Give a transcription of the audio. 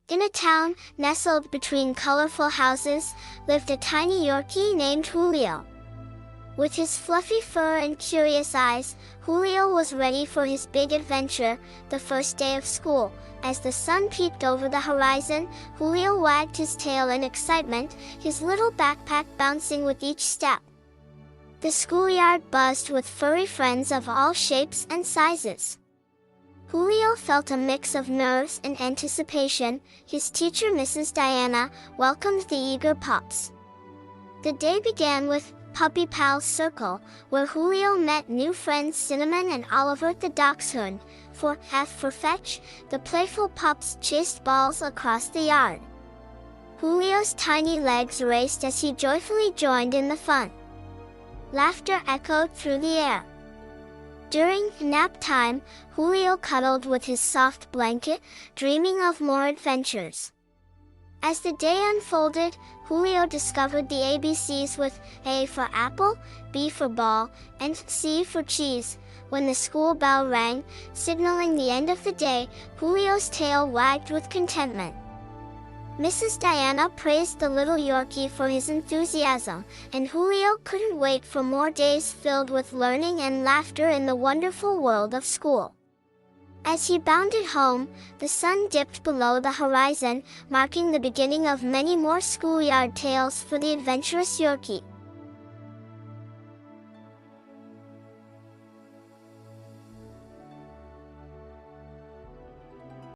In a town nestled between colorful houses lived a tiny Yorkie named Julio. With his fluffy fur and curious eyes, Julio was ready for his big adventure, the first day of school. As the sun peeked over the horizon, Julio wagged his tail in excitement, his little backpack bouncing with each step. The schoolyard buzzed with furry friends of all shapes and sizes. Julio felt a mix of nerves and anticipation. His teacher, Mrs. Diana, welcomed the eager pups. The day began with Puppy Pals Circle, where Julio met new friends Cinnamon and Oliver the dachshund. For fetch, the playful pups chased balls across the yard. Julio's tiny legs raced as he joyfully joined in the fun. Laughter echoed through the air. During nap time, Julio cuddled with his soft blanket, dreaming of more adventures. As the day unfolded, Julio discovered the ABCs with A for apple, B for ball, and C for cheese. When the school bell rang, signaling the end of the day, Julio's tail wagged with contentment. Mrs. Diana praised the little Yorkie for his enthusiasm, and Julio couldn't wait for more days filled with learning and laughter in the wonderful world of school. As he bounded home, the sun dipped below the horizon, marking the beginning of many more schoolyard tales for the adventurous Yorkie.